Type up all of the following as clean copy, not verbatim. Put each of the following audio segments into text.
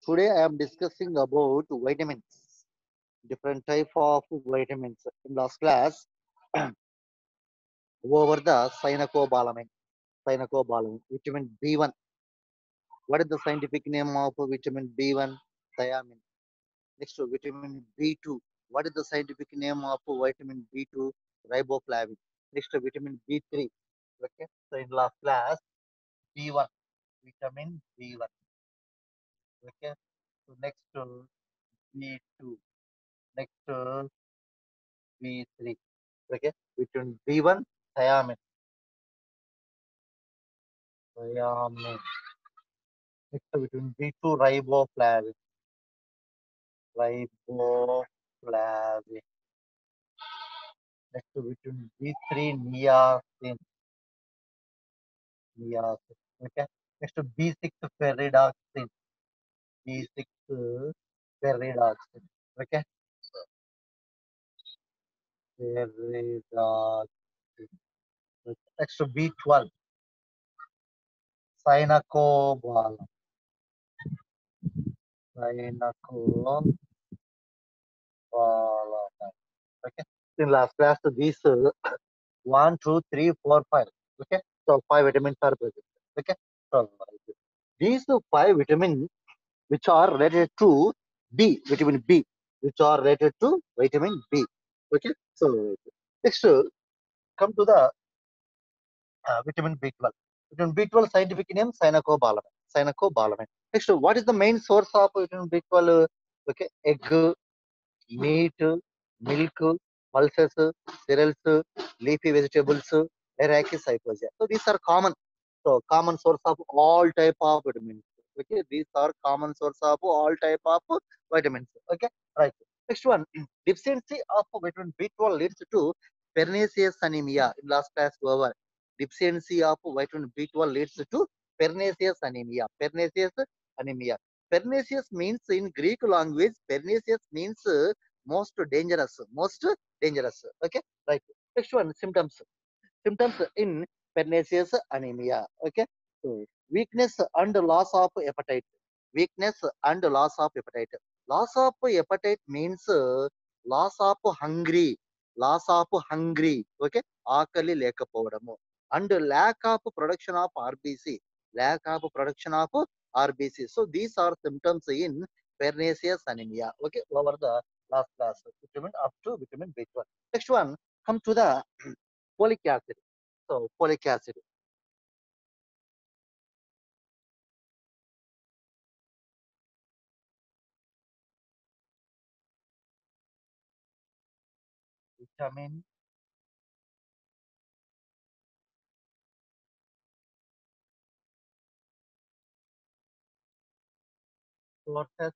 Today I am discussing about vitamins, different type of vitamins. In last class, over the cyanocobalamin, vitamin B1. What is the scientific name of vitamin B1? Thiamine. Next, vitamin B2. What is the scientific name of vitamin B2? Riboflavin. Next, vitamin B3. Okay. So in last class, B1, vitamin B1. Okay. So next, B2. Next, B3. Okay, between B1, thiamine. Thiamine. Next, between B2, riboflavin. Riboflavin. Next, between B3, niacin. Niacin. Okay. Next, B6, ferridoxin. B6, ferridoxin. Okay. Ferridoxin. Next, B12, cyanocobalamin. Cyanocobalamin. Okay. In last class, these 1, 2, 3, 4, 5. Okay. So 5 vitamins are present. Okay. So these 5 vitamins which are related to vitamin B, which are related to vitamin B. Okay. So next, come to the vitamin B12. Vitamin B12 scientific name cyanocobalamin. Cyanocobalamin. Next, what is the main source of vitamin B12? Okay, egg, meat, milk, pulses, cereals, leafy vegetables, Arachicyclosia. So these are common. So common source of all type of vitamins. Okay, these are common source of all type of vitamins. Okay, right. Next one, deficiency of vitamin B12 leads to pernicious anemia. In last class over, deficiency of vitamin B12 leads to pernicious anemia. Pernicious anemia. Pernicious means in Greek language, pernicious means most dangerous, most dangerous. Okay, right. Next one, symptoms. Symptoms in pernicious anemia. Okay, so weakness and loss of appetite. Weakness and loss of appetite. Loss of appetite means loss of hungry. Loss of hungry. Okay, ఆకలి లేకపోవడము. And lack of production of RBC. Lack of production of RBC. So these are symptoms in pernicious anemia. Okay, over the last class, vitamin up to vitamin B12. Next one, come to the folic acid. So folic acid, vitamin sources,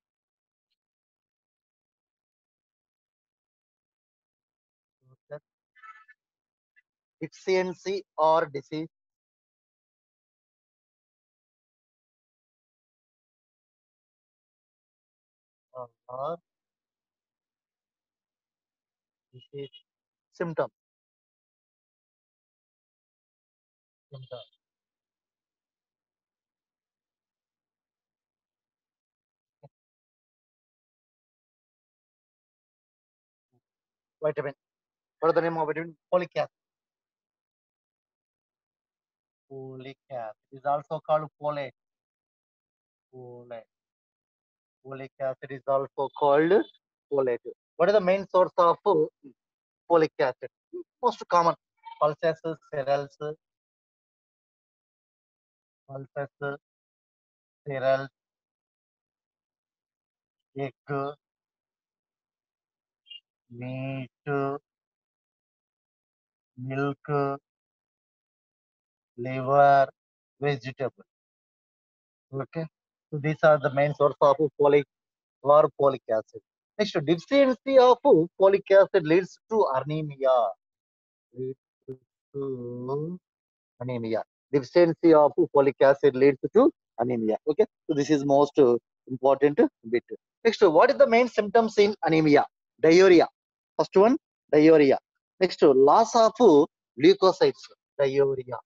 sources, deficiency or disease, or disease symptom, symptom. Vitamin. What is the name of vitamin? Folic acid. Folic acid is also called folate. Folate. Folic acid is also called folate. What is the main source of folic acid? Most common. Pulses, cereals, pulses, cereals, egg, meat, milk, liver, vegetable. Okay. So these are the main source of folic or folic acid. Next, deficiency of folic acid leads to anemia. Leads to anemia. Deficiency of folic acid leads to anemia. Okay. So this is most important bit. Next, what is the main symptoms in anemia? Diarrhea. First one, diarrhea. Next, loss of leukocytes. Diarrhea.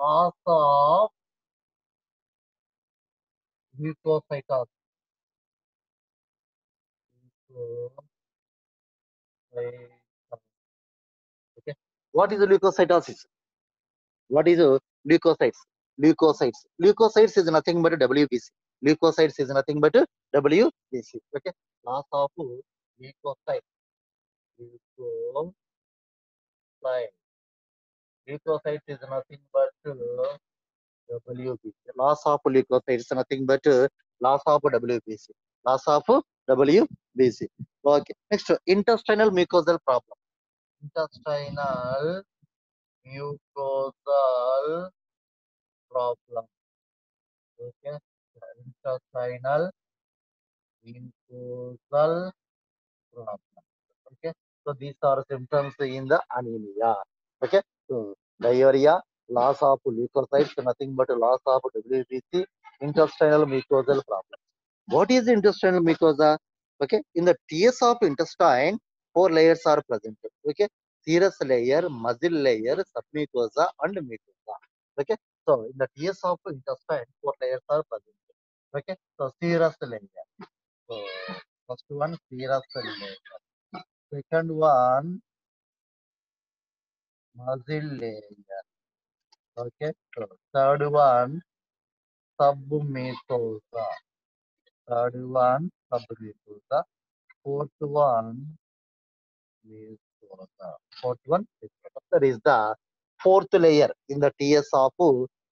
loss of leukocytosis. Okay. What is leukocytosis? What is leukocytes? Leukocytes. Leukocytes is nothing but WBC. Leukocytes is nothing but WBC. Okay. Loss of leukocytes. Leukocytes. Leukocytes is nothing but WBC. Loss of leukocytes is nothing but loss of WBC. Loss of WBC. Okay. Next, intestinal mucosal problem. Intestinal mucosal problem. Okay. Intestinal mucosal problem. Okay. So these are symptoms in the anemia. Okay. So diarrhea, loss of leukocytes, nothing but loss of WBC, intestinal mucosal problem. What is intestinal mucosa? Okay. In the TS of intestine, four layers are present. Okay. Serous layer, muscle layer, submucosa, and mucosa. Okay. So in the TS of intestine, four layers are present. Okay. So serous layer. So first one, serous layer. Second one, muscle layer. Okay. So third one, submucosa. Third one, submucosa. Fourth one, mucosa. Fourth one, mucosa. That is the fourth layer in the TS of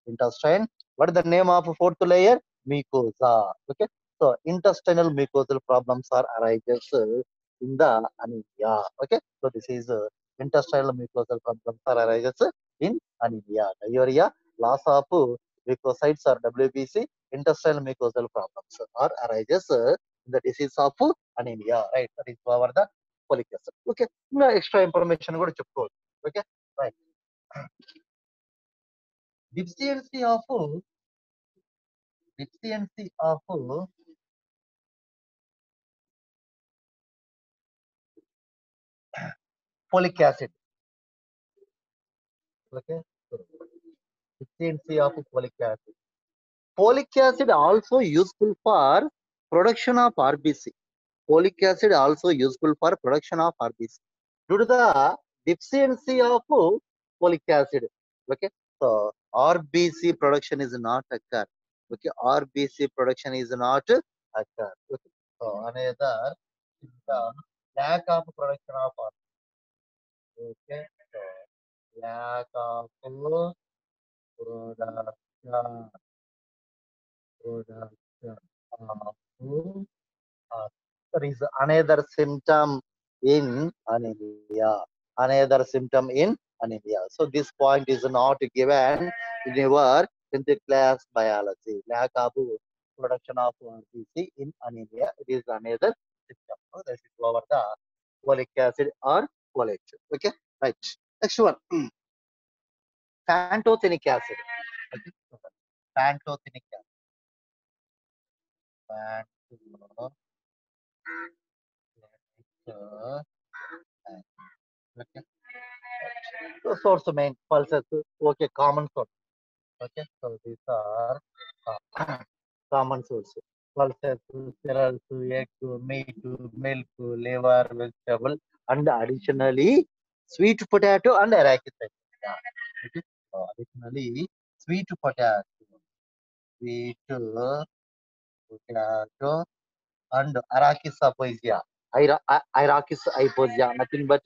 intestine. What is the name of fourth layer? Mucosa. Okay. So intestinal mucosal problems are arises in the anemia. Okay. So this is intestinal mucosal problems are arises in anemia. Diarrhea, loss of leukocytes or WBC, intestinal mucosal problems are arises in the disease of anemia. Right. That is our the folic acid. Okay. ఇంకా extra information కూడా చెప్పుకోవచ్చు. Okay right. deficiency of folic acid. Okay. So, deficiency of folic acid. Folic acid also useful for production of RBC. Folic acid also useful for production of RBC. Due to the deficiency of folic acid. Okay. So RBC production is not occur. Okay. RBC production is not occur. Okay. So another symptom, lack of production of RBC. Okay. So lack of production. Production of there is another symptom in anemia. Another symptom in anemia. So this point is not given in your 10th class biology. Lack of production of RBC in anemia. It is another symptom. So that is over the folic acid or folate. Okay, right. Next one, pantothenic acid. Okay. Pantothenic acid. Pantothenic acid. Okay. So source main pulses. Okay, common source. Okay, so these are common source. Pulses, cereals, egg, meat, milk, liver, vegetable, and additionally sweet potato and arachidonic. Okay. So additionally sweet potato, sweet potato, and arachis aposia. Arachis aposia, nothing but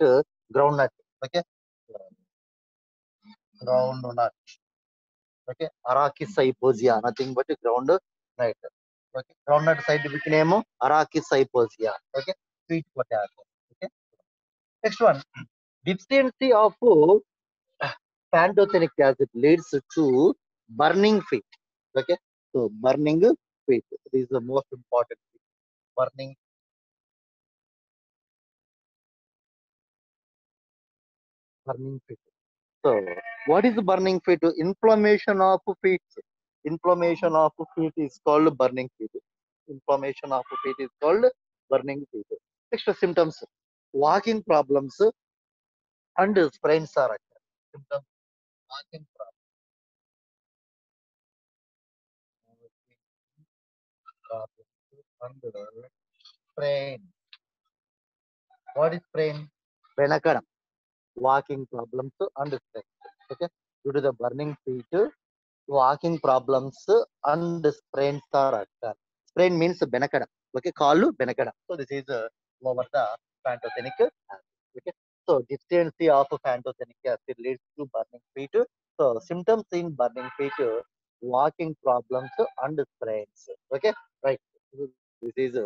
groundnut. Okay, groundnut. Okay, Arachis hyposia, nothing but groundnut. Okay, groundnut scientific name Arachis hyposia. Okay, sweet potato. Okay, next one, deficiency of pantothenic acid leads to burning feet. Okay, so burning feet is the most important thing. Burning feet. So, what is burning feet? Inflammation of feet. Inflammation of feet is called burning feet. Inflammation of feet is called burning feet. Next symptoms: walking problems and sprains are occur. Symptoms: walking problems and sprain. What is sprain? Venakadam. Walking problems and stress. Okay. Due to the burning feet, walking problems and sprains are occur. Sprain means Benakada. Okay, Kalu Benakada. So this is over the pantothenic acid. Okay. So deficiency of pantothenic acid leads to burning feet. So symptoms in burning feet, walking problems and sprains. Okay, right. This is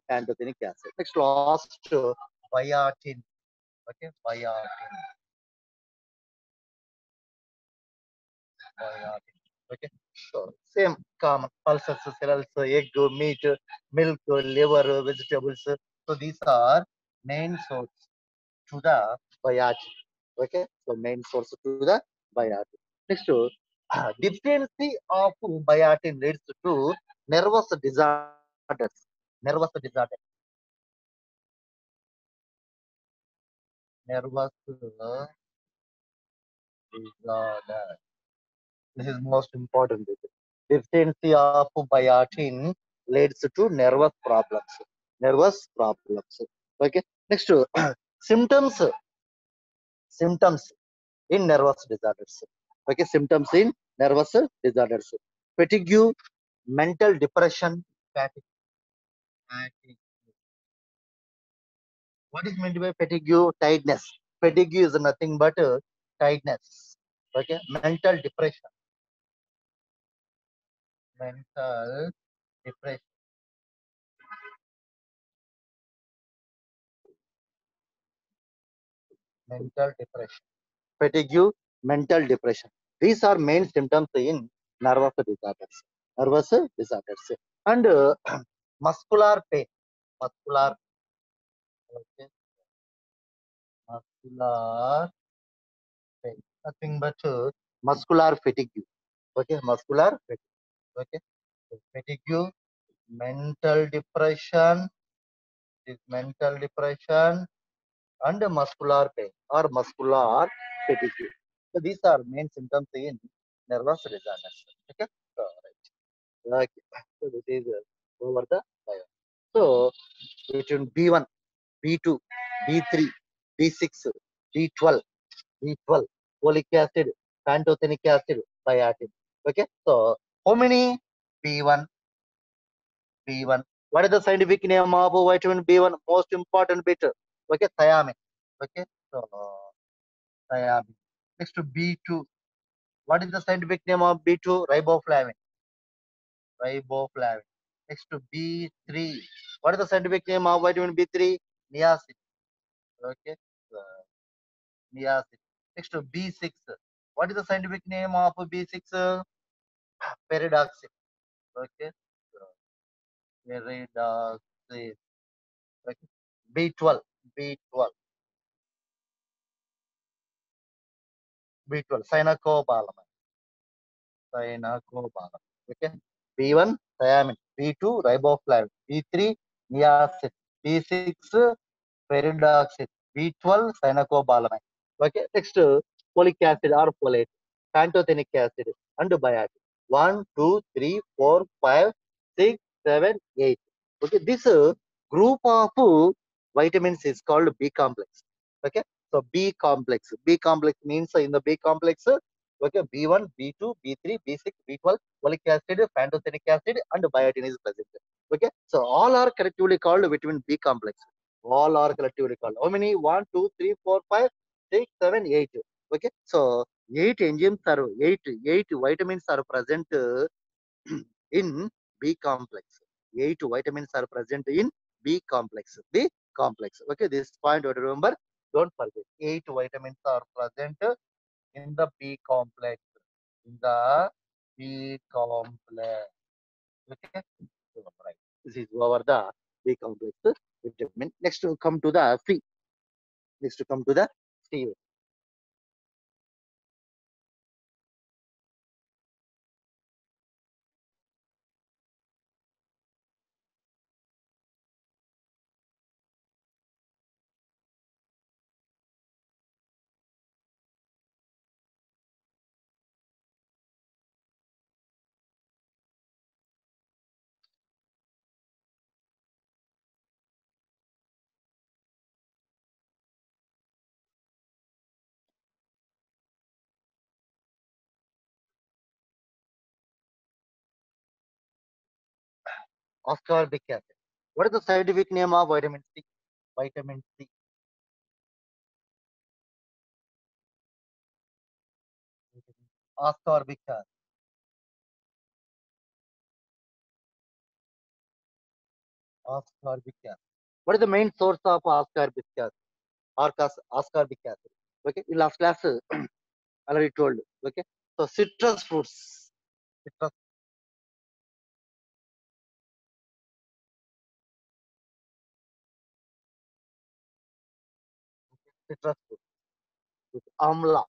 pantothenic acid. Next, last biotin. Okay, biotin. Okay. So same common pulses, cereals, egg, meat, milk, liver, vegetables. So these are main source to the biotin. Okay. So main source to the biotin. Next, deficiency of biotin leads to nervous disorders. Nervous disorder. Nervous disorder. This is most important. Deficiency of biotin leads to nervous problems. Nervous problems. Okay. Next, symptoms. Symptoms in nervous disorders. Okay. Symptoms in nervous disorders. Fatigue, mental depression. Fatigue. Fatigue. What is meant by fatigue? Tiredness. Fatigue is nothing but tiredness. Okay. Mental depression. Mental depression. Mental depression. Fatigue, mental depression. These are main symptoms in nervous disorders. Nervous disorders. And muscular pain. Muscular, okay, muscular pain. Nothing but muscular fatigue. Okay, muscular fatigue. Okay, so fatigue, mental depression, is mental depression, and muscular pain or muscular fatigue. So these are main symptoms in nervous disorders. Okay. So, okay. So this is over the bio. So between B1, B2, B3, B6, B12, B12, folic acid, pantothenic acid, biotin. Okay. So how many B1, B1? What is the scientific name of vitamin B1? Most important bit. Okay, thiamine. Okay. So thiamine. Next to B2. What is the scientific name of B2? Riboflavin. Riboflavin. Next to B3. What is the scientific name of vitamin B3? Niacin. Okay. Uh, Niacin. Next to B6. What is the scientific name of B6? Peridoxine. Okay. Peridoxine. Okay. B12. B12. B12. Cyanocobalamin. Cyanocobalamin. Okay. B1 thiamine. B2 riboflavin. B3 niacin. B6 peridoxine. B12 cyanocobalamin. Okay. Next, folic acid or folate, pantothenic acid, and biotin. 1, 2, 3, 4, 5, 6, 7, 8. Okay. This group of vitamins is called B complex. Okay. So B complex. B complex means in the B complex, okay, B1, B2, B3, B6, B12, folic acid, pantothenic acid, and biotin is present. Okay. So all are collectively called vitamin B complex. All are collectively called. How many? 1, 2, 3, 4, 5, 6, 7, 8. Okay. So eight enzymes are eight vitamins are present in B complex. Eight vitamins are present in B complex. B complex. Okay. This point to remember. Don't forget. Eight vitamins are present in the B complex. In the B complex. Okay. So, right. This is over the B complex vitamin. Next to come to the C. Next to come to the C. Ascorbic acid. What is the scientific name of vitamin C? Vitamin C. Ascorbic acid. Ascorbic acid. What is the main source of ascorbic acid? Ascorbic acid. Okay, in last class already told. Okay, so citrus fruits. Citrus, citrus fruits. Amla,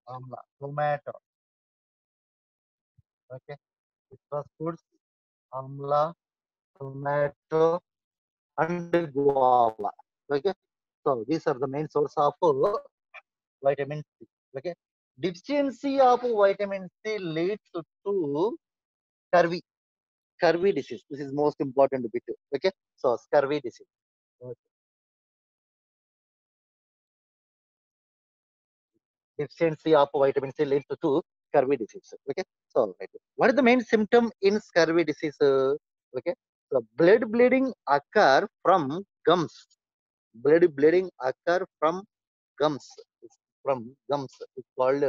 amla, tomato. Okay, citrus fruits, amla, tomato, and guava. Okay, so these are the main source of vitamin C. Okay, deficiency of vitamin C leads to scurvy. Scurvy disease. This is most important bit. Okay, so scurvy disease. Okay. Deficiency of vitamin C leads to scurvy disease. Okay, so right. What is the main symptom in scurvy disease? Okay, so blood bleeding occur from gums. Blood bleeding occur from gums. From gums. It's called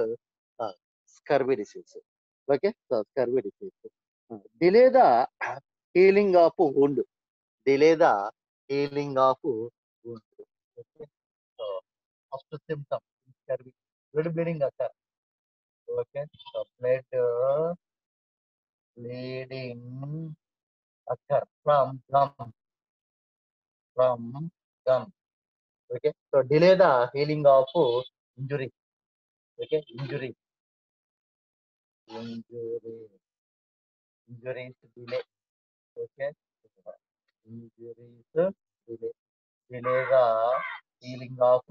scurvy disease. Okay, so scurvy disease. Delay the healing of wound. Delay the healing of wound. Okay, so first symptom scurvy. Blood bleeding occur. Okay, so blood bleeding occur from gum. Okay, so delay the healing of injury. Okay, injury, injuries delay. Okay, injuries delay, delay the healing of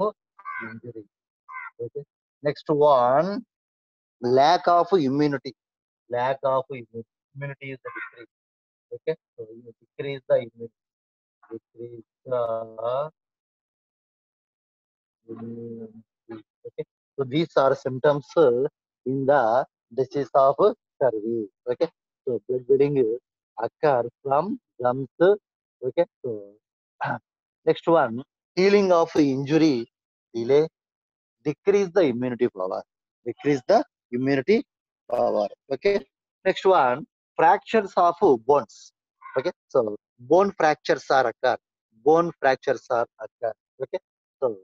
injury. Okay, next one, lack of immunity. Lack of immunity. Immunity is the decrease. Okay, so you decrease the immunity. Decrease the immunity. Okay, so these are symptoms in the disease of scurvy. Okay, so blood bleeding occur from gums. Okay, so next one, healing of injury delay, decrease the immunity power. Decrease the immunity power. Okay, next one, fractures of bones. Okay, so bone fractures are occur. Bone fractures are occur. Okay, so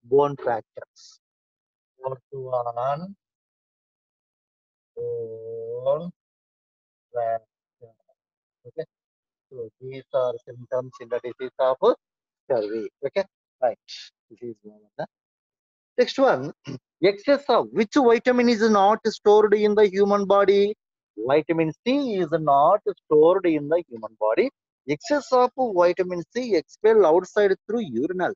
bone fractures. Fourth one, bone fracture. Okay, so these are symptoms in the disease of scurvy. Okay, right. This is one of the next one. Excess of which vitamin is not stored in the human body? Vitamin C is not stored in the human body. Excess of vitamin C expelled outside through urinal.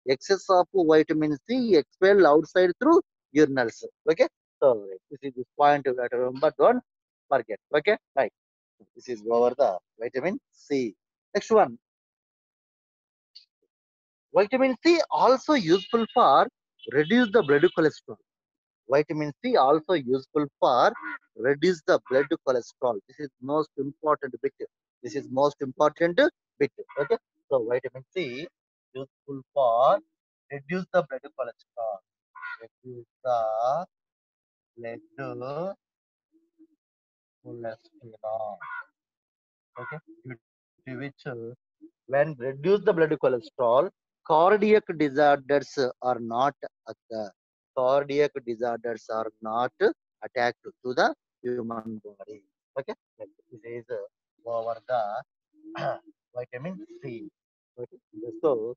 Excess of vitamin C expelled outside through urinals. Okay, so this is this point you have to remember. Don't forget. Okay, right. This is over the vitamin C. Next one, vitamin C also useful for reduce the blood cholesterol. Vitamin C also useful for reduce the blood cholesterol. This is most important bit. This is most important bit. Okay, so vitamin C useful for reduce the blood cholesterol. Reduce the blood cholesterol. Okay, due to which when reduce the blood cholesterol, cardiac disorders are not occur. Cardiac disorders are not attacked to the human body. Okay, this is over the vitamin C. Okay. So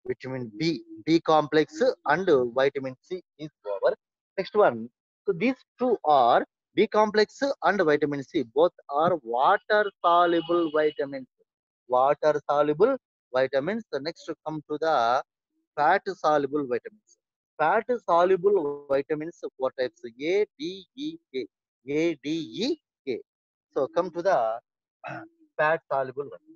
vitamin B complex and vitamin C is over. Next one. So these two are B complex and vitamin C. Both are water soluble vitamins. Water soluble vitamins. The next come to the fat soluble vitamins. Fat soluble vitamins four types A, D, E, K. A, D, E, K. So come to the fat soluble vitamins.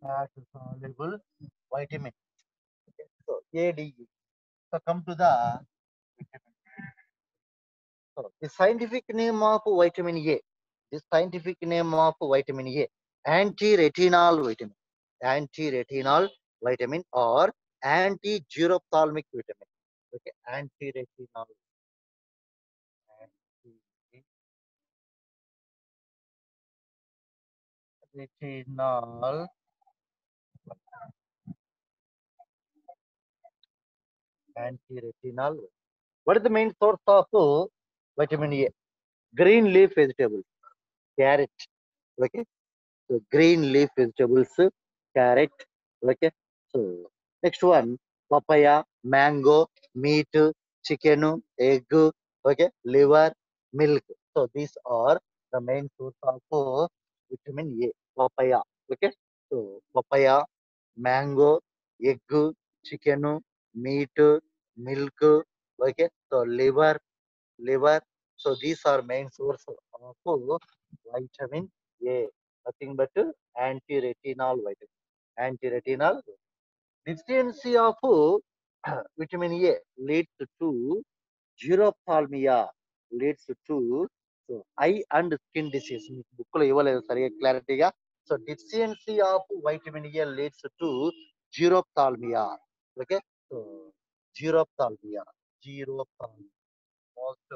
fat soluble vitamin. Okay. So ADE. So come to the vitamin. So the scientific name of vitamin A. The scientific name of vitamin A. Anti-retinal vitamin. Anti-retinal vitamin or anti-gerophthalmic vitamin. Okay. Anti-retinal. Anti-retinal. Anti-retinal. What is the main source of vitamin A? Green leaf vegetables. Carrot. Okay. So green leaf vegetables, carrot. Okay. So next one, papaya, mango, meat, chicken, egg. Okay, liver, milk. So these are the main source of vitamin A. Papaya. Okay. So papaya, mango, egg, chicken, meat, milk. Okay. So liver. So these are main source of vitamin A. Nothing but anti-retinal vitamin. Anti-retinal deficiency of vitamin A leads to xerophthalmia, leads to so eye and skin disease. Book లో ఇవ్వలేదు సరిగా క్లారిటీగా. So deficiency of vitamin A leads to xerophthalmia. Okay, so xerophthalmia, xerophthalmia, most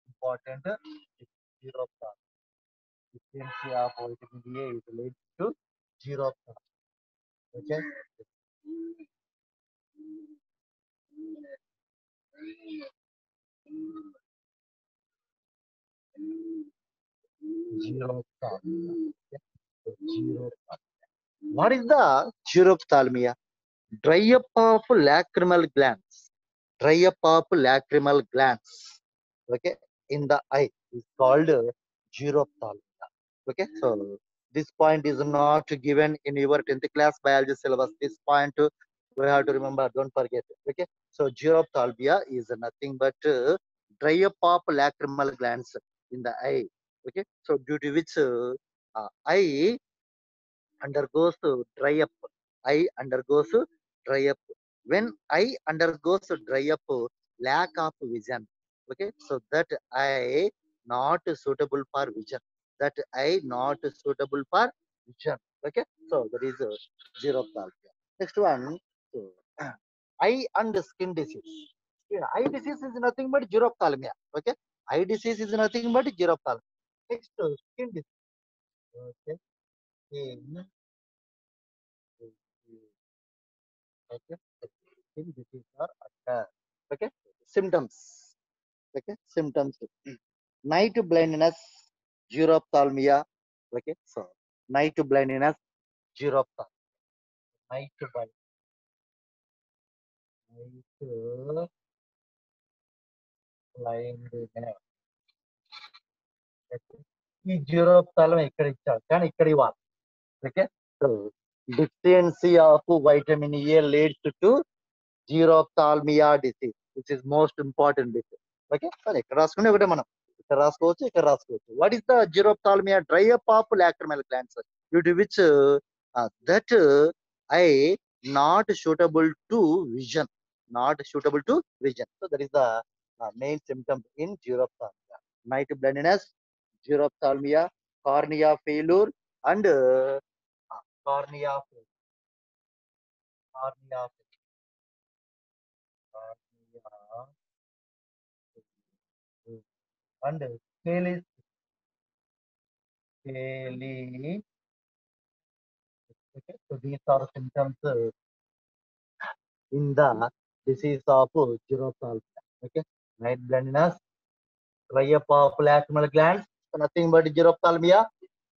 important xerophthalmia. Deficiency of vitamin A is leads to xerophthalmia. Okay. Xerophthalmia. Okay. So, xerophthalmia. What is the xerophthalmia? Dry up of lacrimal glands. Dry up of lacrimal glands. Okay, in the eye is called xerophthalmia. Okay, so this point is not given in your 10th class biology syllabus. This point we have to remember. Don't forget. Okay, so xerophthalmia is nothing but dry up of lacrimal glands in the eye. Okay, so due to which eye undergoes dry up. Eye undergoes dry up. When eye undergoes dry up, lack of vision. Okay, so that eye not suitable for vision. That eye not suitable for vision. Okay, so that is xerophthalmia. Next one, so, eye and skin disease. Yeah, eye disease is nothing but xerophthalmia. Okay, eye disease is nothing but xerophthalmia. Next, skin disease. Okay, skin disease. Okay, skin disease are occur. Okay, symptoms. Okay, symptoms. Night blindness, xerophthalmia. Okay, so night blindness, xerophthalmia. Night blindness. Night blindness. Okay. ఈ xerophthalmia ఇక్కడ ఇచ్చారు కానీ ఇక్కడ ఇవ్వాలి. Okay, so deficiency of vitamin A leads to xerophthalmia disease, which is most important disease. Okay, సరే ఇక్కడ రాసుకునే ఒకటే మనం ఇక్కడ రాసుకోవచ్చు ఇక్కడ రాసుకోవచ్చు. What is the xerophthalmia? Dry up of lacrimal glands due to which that eye not suitable to vision, not suitable to vision. So that is the main symptom in xerophthalmia. Night blindness, xerophthalmia, cornea failure, and cornea failure. Cornea failure. And scaly, scaly. Okay, so these are symptoms in the disease of xerophthalmia. Okay, night blindness, dry up of lacrimal glands, so nothing but xerophthalmia,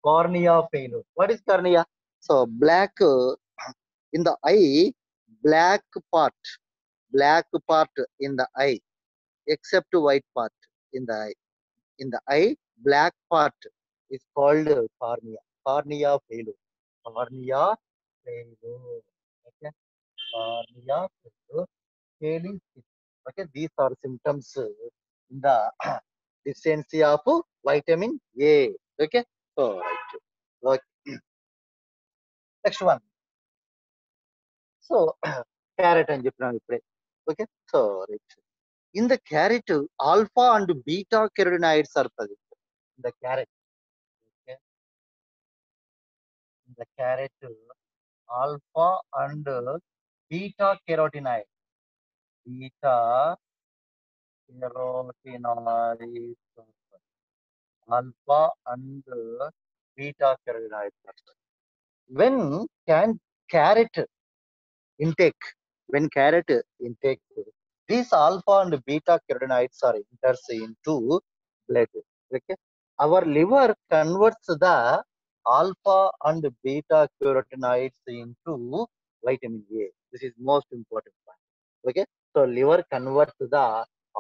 cornea failure. What is cornea? So black in the eye, black part, black part in the eye, except white part in the eye. In the eye, black part is called cornea. Cornea failure. Cornea failure. Okay. Cornea failure. Scaly skin. Okay. These are symptoms in the deficiency of vitamin A. Okay. So right. Okay. Next one. So carrot and చెప్పినాను ఇప్పుడే. Okay, so right. In the carrot, alpha and beta carotenoids are present. In the carrot, okay, in the carrot, alpha and beta carotenoids, beta carotenoids, alpha and beta carotenoids are present. When can carrot intake, when carrot intake, these alpha and beta carotenoids are enters into blood. Okay, our liver converts the alpha and beta carotenoids into vitamin A. This is most important point. Okay, so liver converts the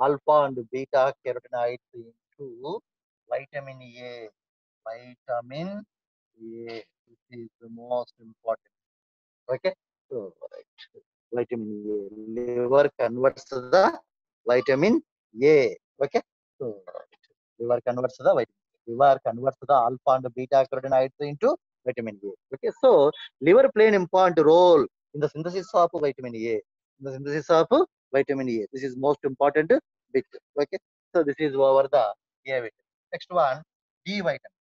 alpha and beta carotenoids into vitamin A. Vitamin A. This is the most important. Okay, so right. Vitamin A. Liver converts the vitamin A. Okay, so right. Liver converts the vitamin A. Liver converts the alpha and beta carotenoids into vitamin A. Okay, so liver play an important role in the synthesis of vitamin A. In the synthesis of vitamin A. This is most important bit. Okay, so this is over the A vitamin. Next one, D vitamin.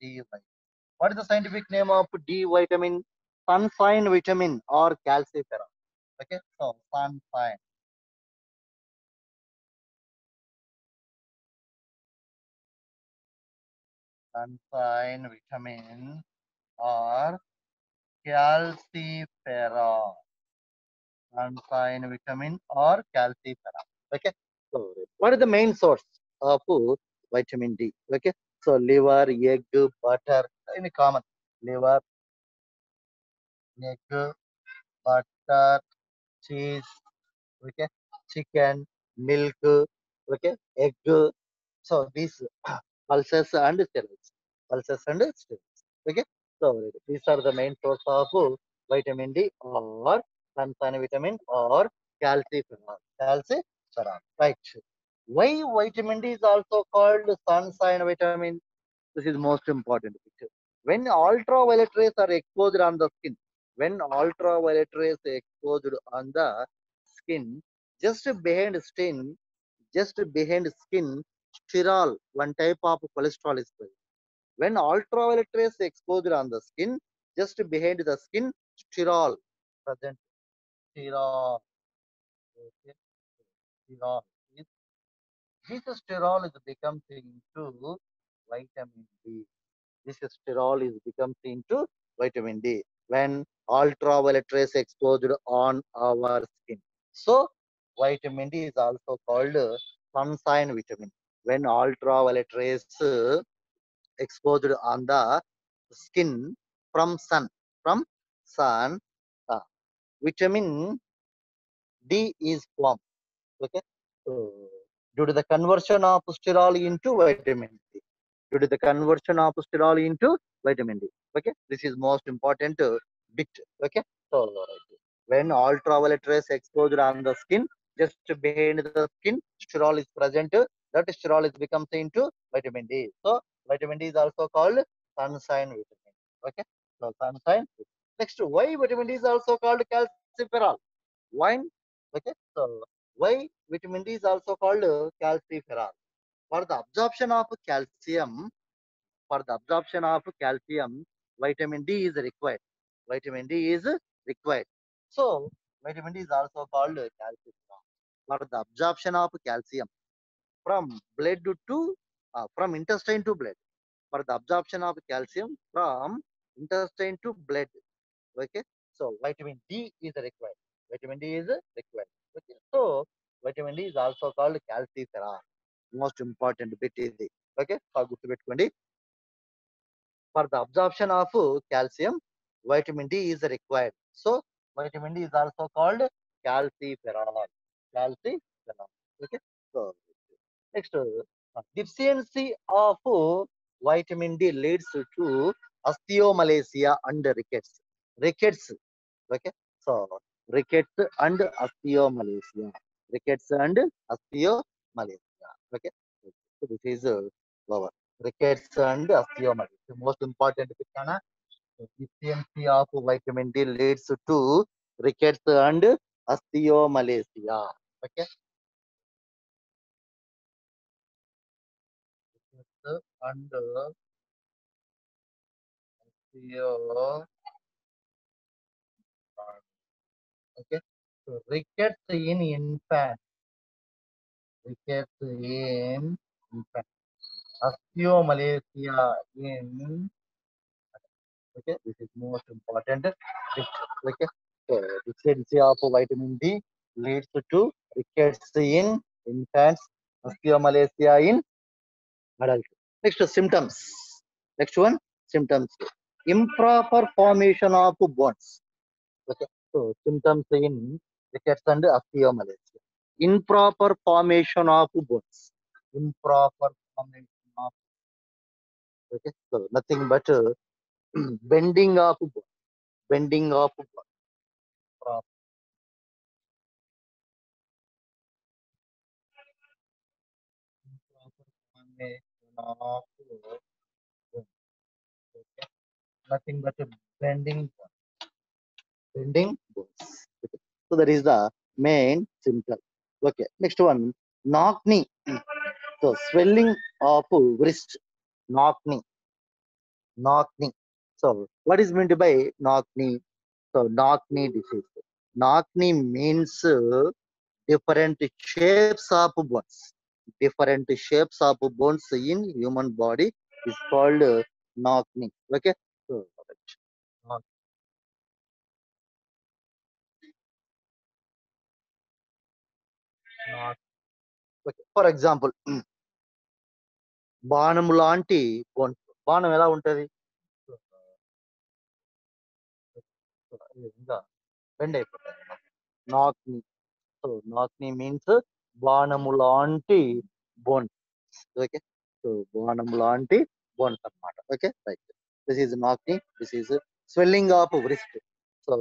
D vitamin. What is the scientific name of D vitamin? Sunshine vitamin or calciferol. Okay, so sunshine vitamin or calciferol. Sunshine vitamin or calciferol. Okay, so what is the main source of vitamin D? Okay, so liver, egg, butter, any common liver, egg, butter, cheese, okay, chicken, milk, okay, egg. So these pulses and steroids, pulses and steroids. Okay, so these are the main source of vitamin D or sunshine vitamin or calciferol. Calciferol, right? Why vitamin D is also called sunshine vitamin? This is most important picture. When ultraviolet rays are exposed on the skin, when ultraviolet rays are exposed on the skin, just behind skin, just behind skin, sterol, one type of cholesterol is present. When ultraviolet rays exposed on the skin, just behind the skin, sterol present. Sterol. Okay. Sterol. This sterol is becomes into vitamin D. This sterol is becomes into vitamin D when ultraviolet rays exposed on our skin. So vitamin D is also called sunshine vitamin. When ultraviolet rays exposed on the skin from sun, uh, vitamin D is formed. Okay, so due to the conversion of sterol into vitamin D, due to the conversion of sterol into vitamin D. Okay, this is most important bit. Okay, so when ultraviolet rays exposure on the skin, just behind the skin, sterol is present. That sterol is becomes into vitamin D. So vitamin D is also called sunshine vitamin. Okay, so sunshine. Next, why vitamin D is also called calciferol? Why? Okay, so why vitamin D is also called calciferol? For the absorption of calcium, for the absorption of calcium, vitamin D is required. Vitamin D is required. So, vitamin D is also called calcium. For the absorption of calcium from blood to from intestine to blood. For the absorption of calcium from intestine to blood. Okay. So, vitamin D is required. Vitamin D is required. Okay. So, vitamin D is also called calciferol. Most important bit is it. Okay. గుర్తుపెట్టుకోండి. For the absorption of calcium, vitamin D is required. So, vitamin D is also called calciferol. Calciferol. Okay. So, next, deficiency of vitamin D leads to osteomalacia and rickets. Rickets. Okay. So, rickets and osteomalacia. Rickets and osteomalacia. Okay. So, this is our rickets and osteomalacia. The most important deficiency of vitamin D leads to rickets and osteomalacia. Okay. Rickets and osteo. Okay. So rickets in infant. Rickets in infant. Osteomalacia in. Okay. This is most important. Okay. So deficiency of vitamin D leads to rickets in infants, osteomalacia in adults. Next symptoms. Next one, symptoms. Improper formation of bones. Okay. So symptoms in rickets and osteomalacia. Improper formation of bones. Improper formation of. Okay. So nothing but bending of bones. Bending of bones. Proper formation of bones. Okay. Nothing but bending bending bones. Okay. So that is the main symptom. Okay. Next one, knock knee. So swelling of wrist, knock knee, knock knee. So what is meant by knock knee? So knock knee disease. Knock knee means different shapes of bones. Different shapes of bones in human body is called knock knee. Okay. So knock, knock. Okay. For example, బాణం లాంటి bones. బాణం ఎలా ఉంటది? ఇంకా bend అయిపోతాయి. నాక్ నీ. So నాక్ నీ మీన్స్ బాణము లాంటి బోన్. ఓకే. సో బాణము లాంటి బోన్స్ అన్నమాట. ఓకే. రైట్. దిస్ ఈజ్ నాక్ నీ. This is swelling of wrist. So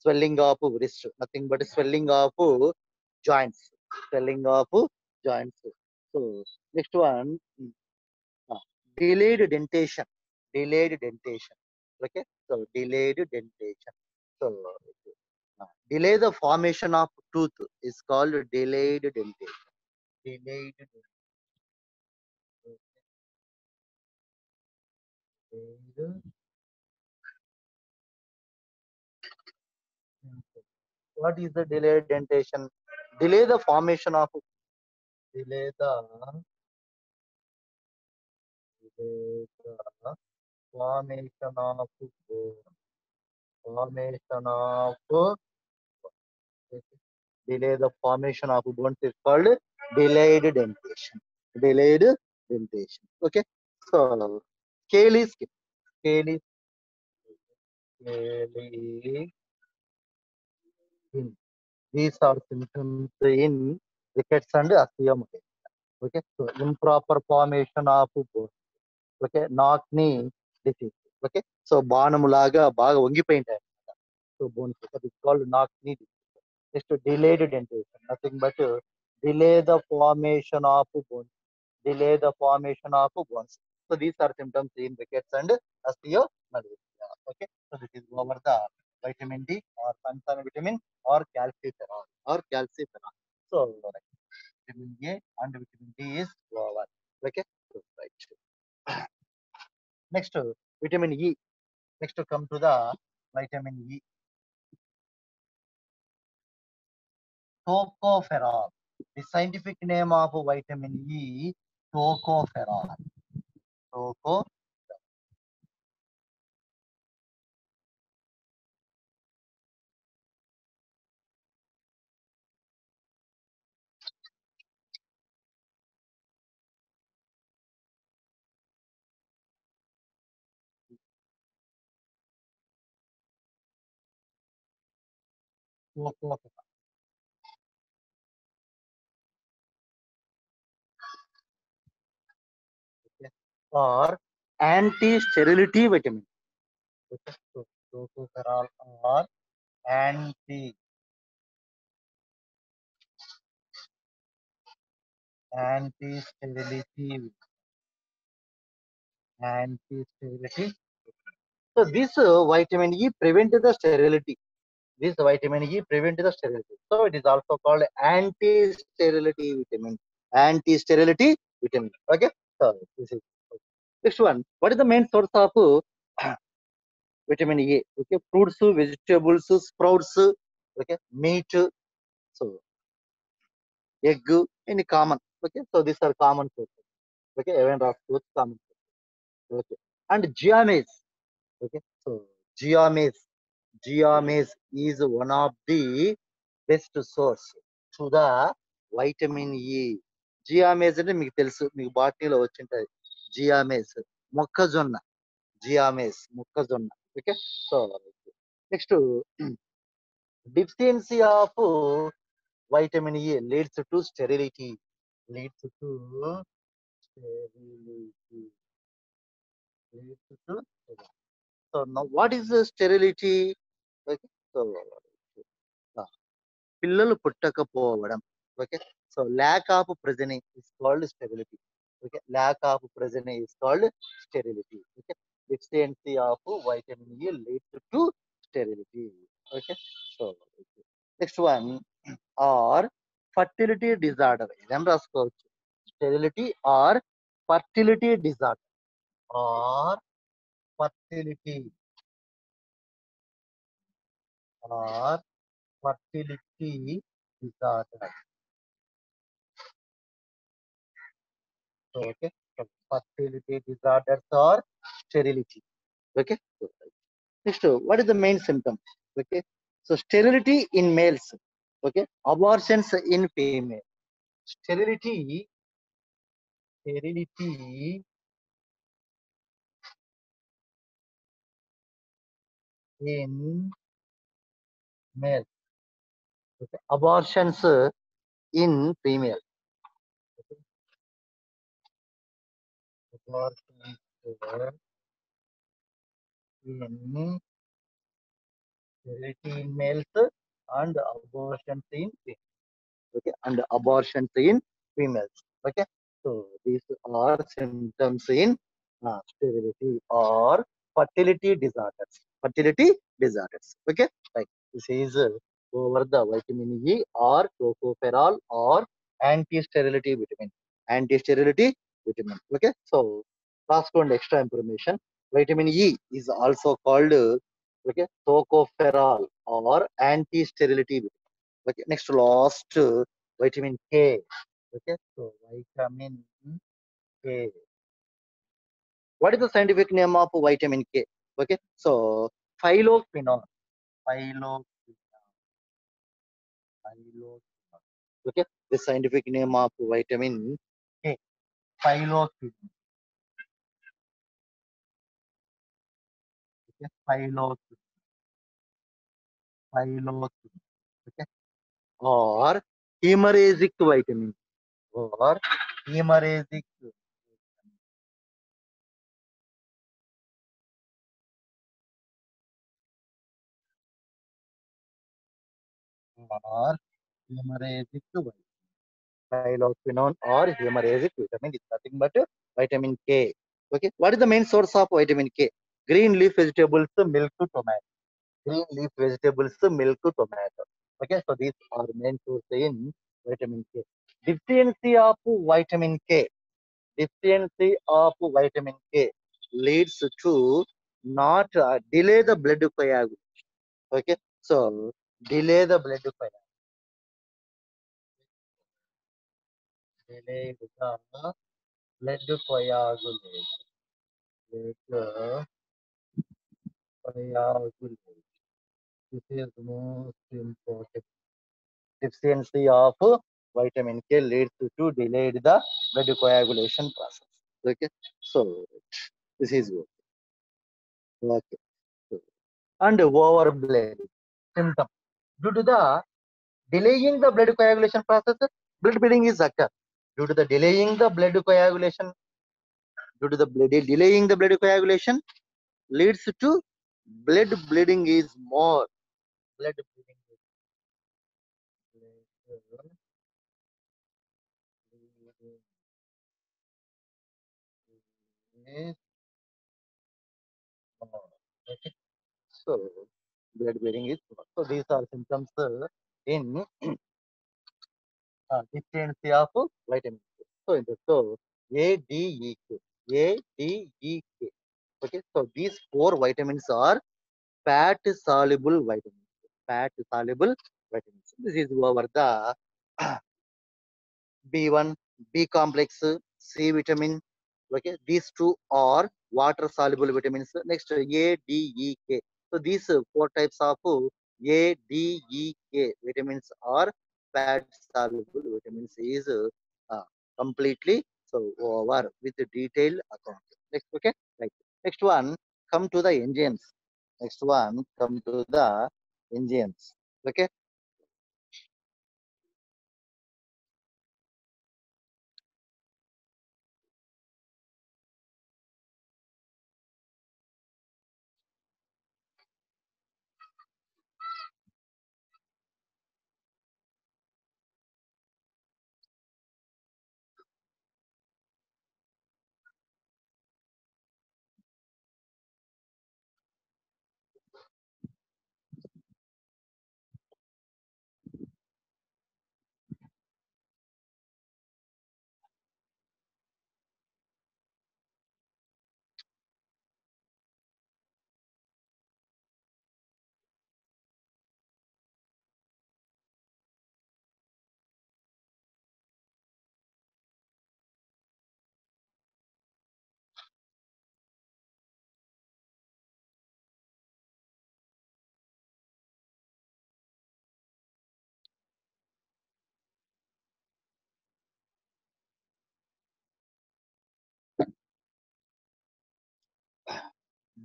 swelling of wrist. Nothing but swelling of joints. Swelling of joints. So next one, delayed dentation. Delayed dentation. Okay. So delayed dentation. So delay the formation of tooth is called delayed dentation. Delayed dentation. What is the delayed dentation? Delay the formation of. Delay the. Delay the formation of bone. Formation of. Delay the formation of bones is called delayed dentation. Delayed dentation. Okay. So scaly skin. Scaly, scaly skin. These are symptoms in rickets and osteomalacia. Okay. So improper formation of bones. Okay. Knock knee disease. Okay. So బాణములాగా బాగా వంగిపోయి ఉంటాయి. So bones. That is called knock knee disease. Next, delayed dentation. Nothing but delay the formation of bones. Delay the formation of bones. So these are symptoms in rickets and osteomalacia. Okay. So this is over the vitamin D or sunshine vitamin or calciferol or calciferol. So right, vitamin A and vitamin D is over. Okay. So, right. Next, vitamin E. Next, to come to the vitamin E. Tocopherol. The scientific name of vitamin E, tocopherol. Toco, tocopherol. Okay. Or anti-sterility vitamin. Okay. So, tocopherol or anti anti-sterility anti-sterility. So this vitamin E prevent the sterility. this vitamin E prevent the sterility. So it is also called anti-sterility vitamin. Anti-sterility vitamin. Okay. So this is next one. What is the main source of vitamin A? Okay, fruits, vegetables, sprouts. Okay, meat. So egg, any common. Okay, so these are common sources. Okay, even raw foods common. Okay, and GMAs. Okay, so GMAs. GMAs is one of the best source to the vitamin E. జియామేజ్ అంటే మీకు తెలుసు, మీకు బాటనీలో వచ్చింటది. జియామేజ్ మొక్కజొన్న, జియామేజ్ మొక్కజొన్న. Okay, so next deficiency of vitamin E leads to sterility. Leads to sterility. Leads to sterility. So now, what is the sterility? Okay. So, పిల్లలు పుట్టకపోవడం. Okay. So lack of progeny is called sterility. Okay. Lack of progeny is called sterility. Okay. Deficiency of vitamin E leads to sterility. Okay. So next one, or fertility disorder. ఏం రాసుకోవచ్చు? Sterility or fertility disorder. Or fertility or fertility disorder. So, okay. So, fertility disorders or sterility. Okay. So, next, what is the main symptom? Okay. So sterility in males. Okay. Abortions in female. Sterility. Sterility in male. Okay. Abortions in female. Okay. Abortions in sterility in males and abortions in female. Okay, and abortions in females. Okay, so these are symptoms in sterility or fertility disorders. Fertility disorders. Okay, like this is over the vitamin E or tocopherol or anti-sterility vitamin. Anti-sterility vitamin. Okay, so last one extra information. Vitamin E is also called okay tocopherol or anti-sterility vitamin. Okay, next last vitamin K. Okay, so vitamin K. What is the scientific name of vitamin K? Okay, so phyloquinone. Phyloquinone. Phyloquinone. Okay, the scientific name of vitamin K. Phyloquinone. Okay, phyloquinone. Phyloquinone. Okay, or hemorrhagic vitamin. Or hemorrhagic. Or hemorrhagic vitamin. Phyloquinone or hemorrhagic vitamin is nothing but vitamin K. Okay, what is the main source of vitamin K? Green leaf vegetables, milk, tomato. Green leaf vegetables, milk, tomato. Okay, so these are main source in vitamin K. Deficiency of vitamin K. Deficiency of vitamin K leads to not delay the blood coagulation. Okay, so delay the blood coagulation. Delay the blood coagulation. Blood coagulation. This is the most important. Deficiency of vitamin K leads to delayed the blood coagulation process. Okay, so this is okay. So, and over blood symptom due to the delaying the blood coagulation process, blood bleeding is occur. Due to the delaying the blood coagulation, due to the delaying the blood coagulation leads to blood bleeding is more. Blood bleeding is more. Okay. So blood bleeding is poor. So these are symptoms in deficiency of vitamin K. So in the A, D, E, K. A, D, E, K. Okay, so these four vitamins are fat soluble vitamins. Fat soluble vitamins. This is over the B1, B complex, C vitamin. Okay, these two are water soluble vitamins. Next, A, D, E, K. So these four types of A, D, E, K vitamins are fat soluble vitamins is completely so over with the detailed account. Next, okay, right. Next one, come to the enzymes. Next one, come to the enzymes. Okay,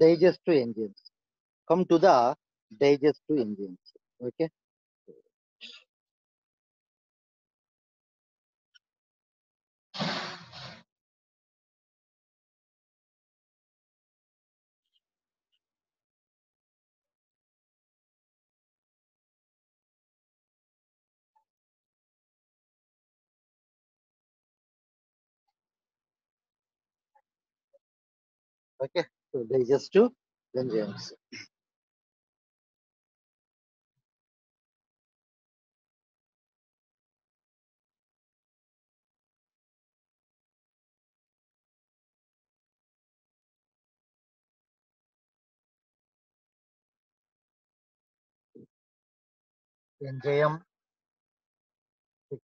digestive enzymes. Come to the digestive enzymes. Okay, okay. So digestive enzymes. Enzyme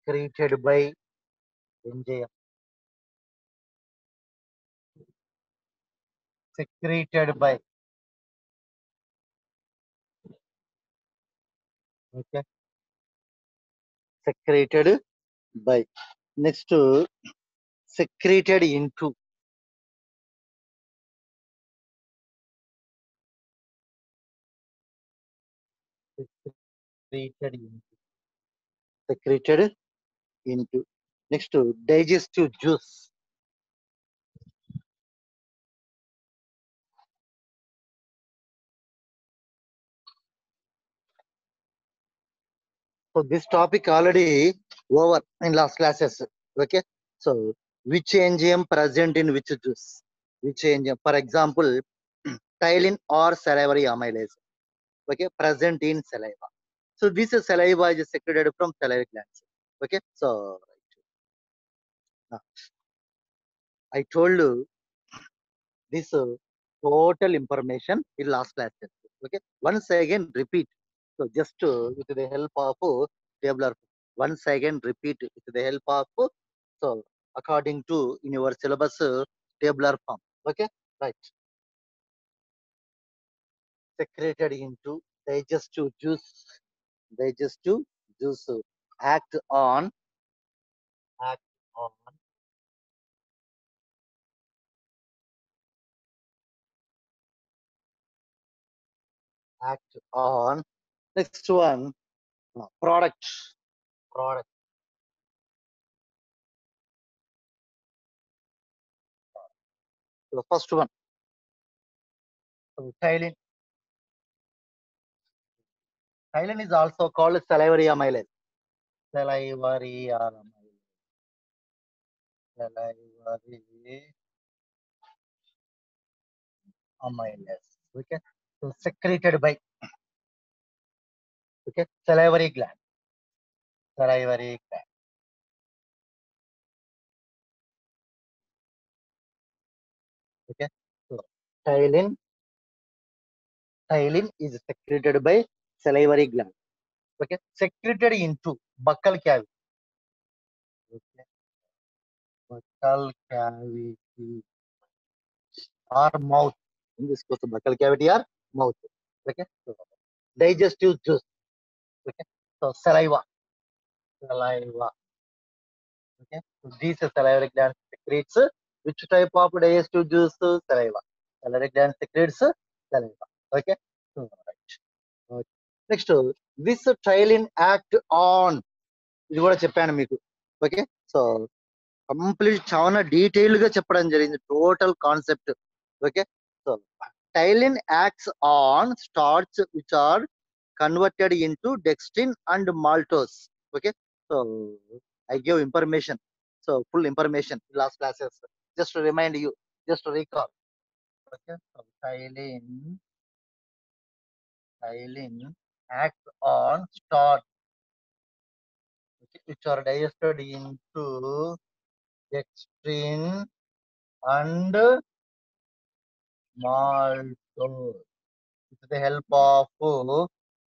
secreted by enzyme secreted by. Okay, secreted by. Next, secreted into. Secreted into. Secreted into. Next, digestive juice. So this topic already over in last classes. Okay. So which enzyme present in which juice? Which enzyme? For example, ptyalin or salivary amylase. Okay, present in saliva. So this saliva is secreted from salivary glands. Okay. So uh, I told you this total information in last class. Okay. Once again repeat. So just with the help of tabular. Once again repeat with the help of so according to in your syllabus tabular form. Okay. Right. Secreted into digestive juice. Digestive juice act on act on act on. Next one product. Product. So the first one. So Thailand. Thailand is also called salivary amylase. Salivary amylase. Salivary amylase. Okay. So secreted by. Okay, salivary gland. Salivary gland. Okay, so xylem is secreted by salivary gland. Okay, secreted into buccal cavity. Okay, buccal cavity or mouth. In this case, buccal cavity or mouth. Okay, so digestive juice. Okay, so saliva. Okay, so these salivary gland secretes which type of digestive juice? Saliva. Salivary gland secretes saliva. Okay, so right. Okay. Next, this trilin act on. ఇది కూడా చెప్పాను మీకు. Okay, so complete చాలా detail గా చెప్పడం జరిగింది total concept. Okay, so ptyalin acts on starch which are converted into dextrin and maltose. Okay, so I give information, so full information in last classes. Just to remind you, just to recall. Okay, so xylene acts on starch, okay, which are digested into dextrin and maltose with the help of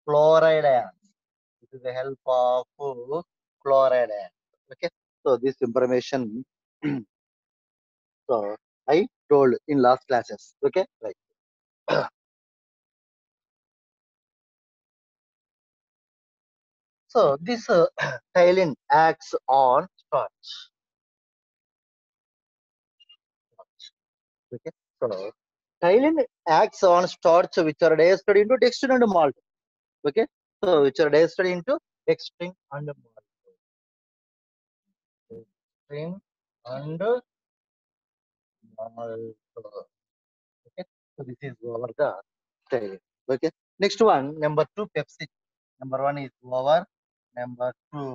chloride ions. With the help of chloride ions. Okay, so this information so I told in last classes. Okay, right. So this xylene acts on starch. Okay, so xylene acts on starch which are digested into dextrin and malt. Okay, so which are digested into dextrin and malt. Dextrin and malt. Okay, so this is over the xylene. Okay, next one, number two, pepsin. Number one is over. Number two,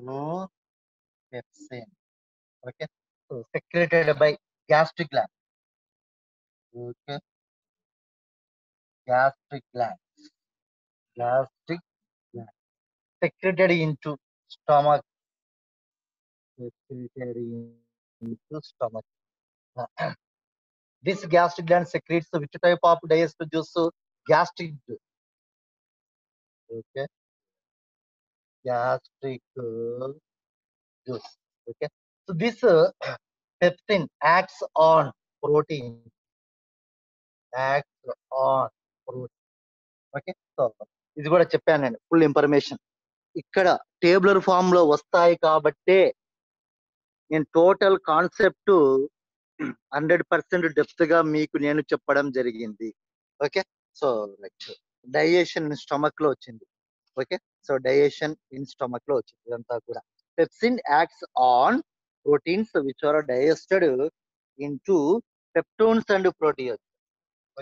pepsin. Okay, so secreted by gastric gland. Okay, gastric gland. Gastric gland. Secreted into stomach. Secreted into stomach. This gastric gland secretes which type of digestive juice? Gastric juice. Okay, gastric juice. Okay, so this pepsin acts on protein. Acts on protein. Okay, so ఇది కూడా చెప్పాను నేను full information. ఇక్కడ tabular form లో వస్తాయి కాబట్టే నేను total concept 100% depth గా మీకు నేను చెప్పడం జరిగింది. Okay, so next digestion stomach లో వచ్చింది. Okay, so digestion in stomach లో వచ్చింది ఇదంతా కూడా. Pepsin acts on proteins which are digested into peptones and proteins.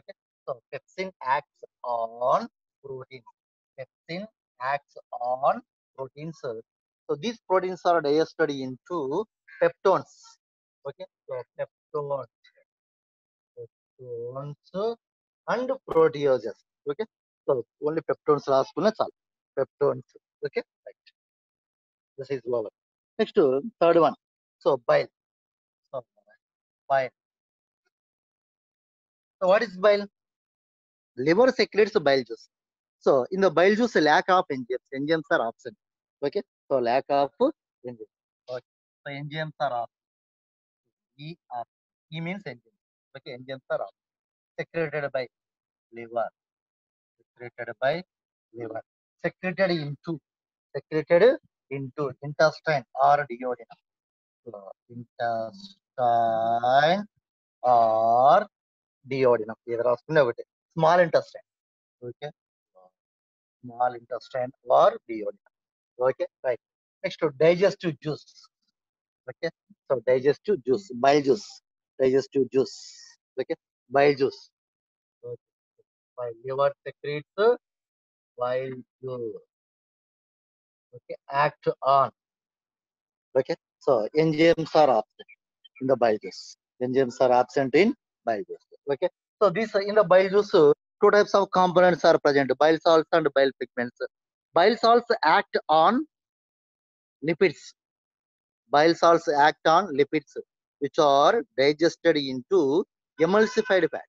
Okay, so pepsin acts on proteins. Pepsin acts on proteins. So these proteins are digested into peptones. Okay, so peptones and proteases. Okay, so only peptones రాసుకున్నా చాలు. Peptones. Okay, right. This is over. Next, third one. So bile. So bile. So what is bile? Liver secretes bile juice. So in the bile juice, lack of enzymes. Enzymes are absent. Okay, so lack of enzymes. Okay, so enzymes are absent. E means enzymes. Okay, enzymes are absent. Secreted by liver. Secreted by liver. Secreted into intestine or duodenum. So intestine or duodenum. Either రాసుకునే ఒకటి. Small intestine. Okay, small intestine or duodenum. Okay, right. Next, to digestive juice. Okay, so digestive juice, bile juice, digestive juice. Okay, bile juice. Okay. Bile liver secretes bile juice. Okay, act on. Okay, so enzymes are absent in the bile juice. Enzymes are absent in bile juice. Okay, so this in the bile juice, two types of components are present: bile salts and bile pigments. Bile salts act on lipids. Bile salts act on lipids, which are digested into emulsified fat.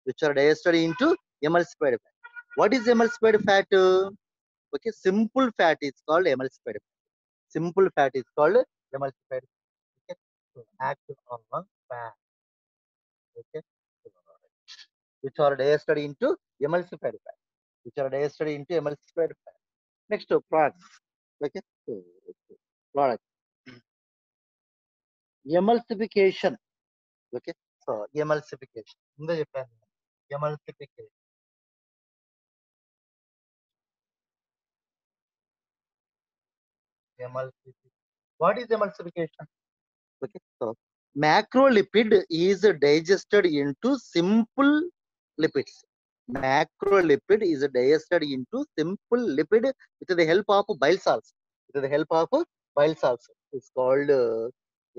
Which are digested into emulsified fat. What is emulsified fat? Okay, simple fat is called emulsified fat. Simple fat is called emulsified fat. Okay, so act on fat. Okay, which are digested into emulsified fat. Which are digested into emulsified fat. Next, products. Okay, so product emulsification. Okay, so emulsification. ముందే చెప్పాను. Emulsification. Emulsification. What is emulsification? Okay, so macrolipid is digested into simple lipids. Macrolipid is digested into simple lipid with the help of bile salts. With the help of bile salts. It's called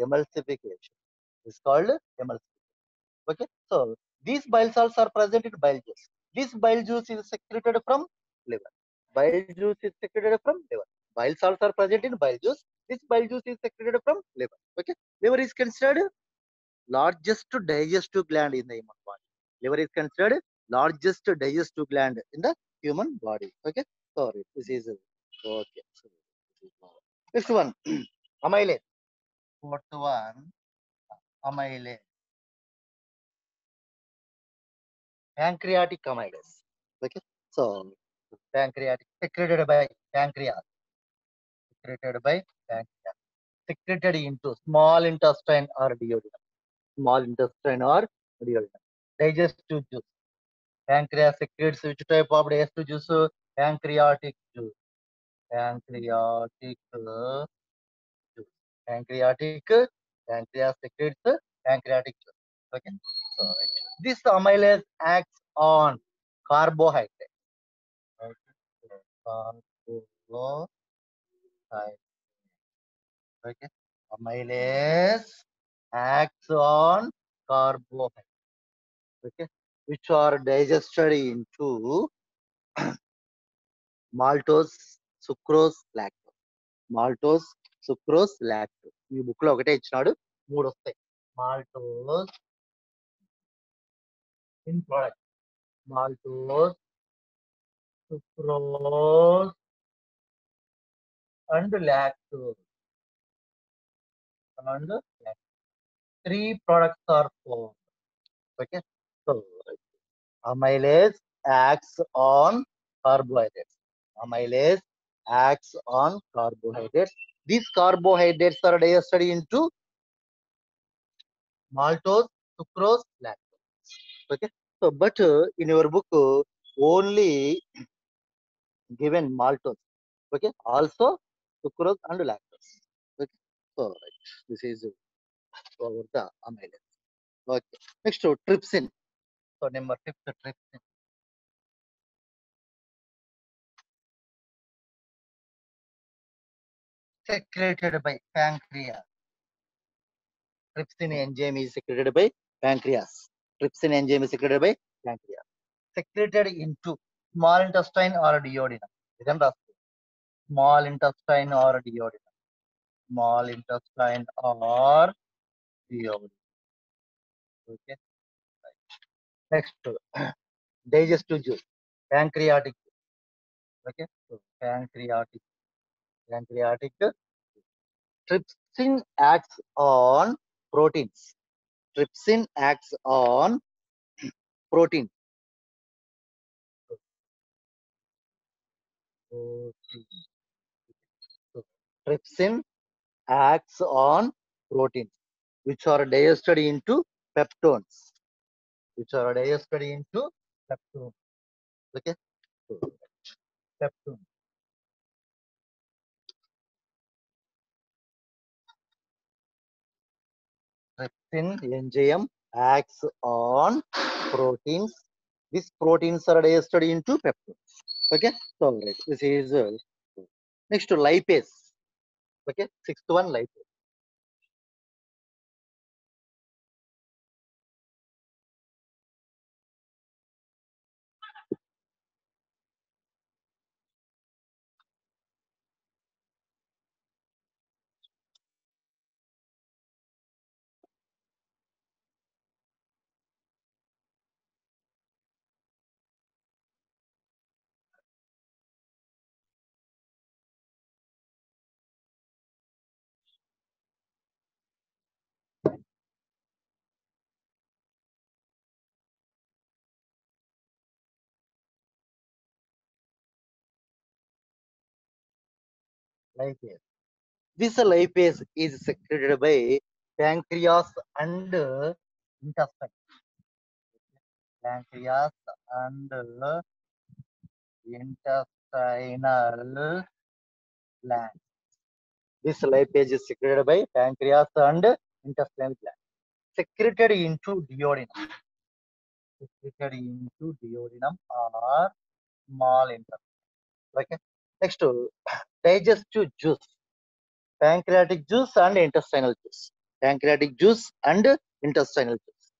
emulsification. It's called emulsification. Okay, so these bile salts are present in bile juice. This bile juice is secreted from liver. Bile juice is secreted from liver. Bile salts are present in bile juice. This bile juice is secreted from liver. Okay, liver is considered largest digestive gland in the human body. Liver is considered largest digestive gland in the human body. Okay, sorry, this is okay. So, next one, amylase. Fourth one, amylase. Pancreatic amylase. Okay, so pancreatic secreted by pancreas. Secreted by pancreas. Secreted into small intestine or duodenum. Small intestine or duodenum. Digestive juice. Pancreas secretes which type of digestive juice? Pancreatic juice. Pancreatic juice. Pancreatic. Pancreas secretes pancreatic juice. Okay. So right. This amylase acts on carbohydrate. Okay. Carbohydrate. Okay. Amylase acts on carbohydrate. Okay. Which are digested into maltose, sucrose, lactose. Maltose, sucrose, lactose. ఈ book లో ఒకటే ఇచ్చినాడు, మూడు వస్తాయి. Maltose in product. Maltose, sucrose, and lactose. And lactose. Three products are formed. Okay. So amylase acts on carbohydrates. Amylase acts on carbohydrates. These carbohydrates are digested into maltose, sucrose, lactose. Okay. So, but in your book, only given maltose. Okay. Also sucrose and lactose. Okay. So, right. This is over the amylase. Okay. Next, trypsin. So, number fifth, trypsin. Secreted by pancreas. Trypsin enzyme is secreted by pancreas. Trypsin enzyme is secreted by pancreas. Secreted into small intestine or duodenum. Remember, small intestine or duodenum. Small intestine or duodenum. Okay. Next, digestive juice. Pancreatic. Okay. So, pancreatic. Trypsin acts on proteins. Trypsin acts on protein. So, trypsin acts on proteins, which are digested into peptones. Which are digested into peptones. Okay. So, peptone. Trypsin enzyme acts on proteins. These proteins are digested into peptones. Okay. So, right. This is next to lipase. Okay. Sixth one, lipase. Lipase. This lipase is secreted by pancreas and intestine. Pancreas and intestinal gland. This lipase is secreted by pancreas and intestinal gland. Secreted into duodenum. Secreted into duodenum or small intestine. Okay. Next, digestive juice. Pancreatic juice and intestinal juice. Pancreatic juice and intestinal juice.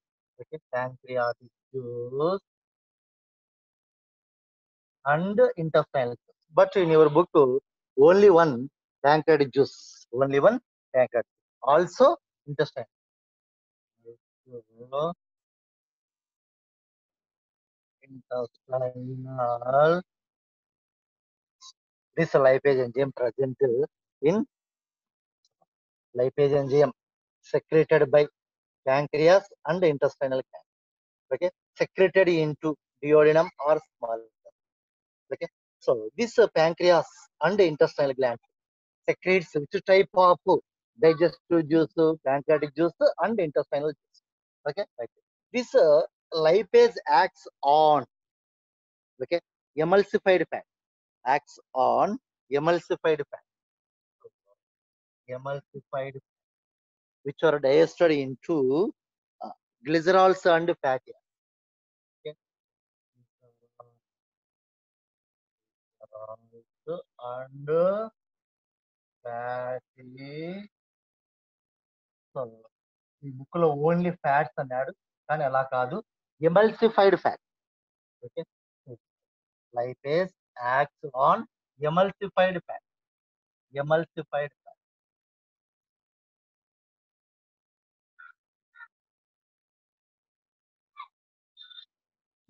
Okay. Pancreatic juice and intestinal juice. But in your book, only one pancreatic juice. Only one pancreatic. Also intestinal. Intestinal. This lipase enzyme present in lipase enzyme secreted by pancreas and intestinal gland. Okay, secreted into duodenum or small intestine. Okay, so this pancreas and intestinal gland secretes which type of digestive juice, pancreatic juice, and intestinal juice. Okay, right. This lipase acts on emulsified fat. Acts on emulsified fat. Emulsified, which are digested into glycerols and fatty acids. Okay. And fatty. So ఈ book లో only fats అన్నాడు కానీ అలా కాదు, emulsified fat. Okay, lipase acts on emulsified fat. Emulsified fat.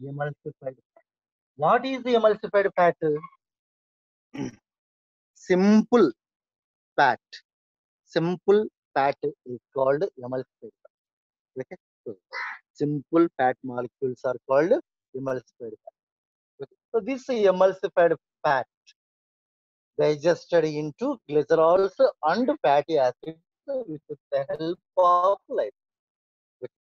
Emulsified fat. What is the emulsified fat? Simple fat. Simple fat is called emulsified fat. Okay? So, simple fat molecules are called emulsified fat. Okay? So this emulsified fat digested into glycerols and fatty acids with the help of lipase.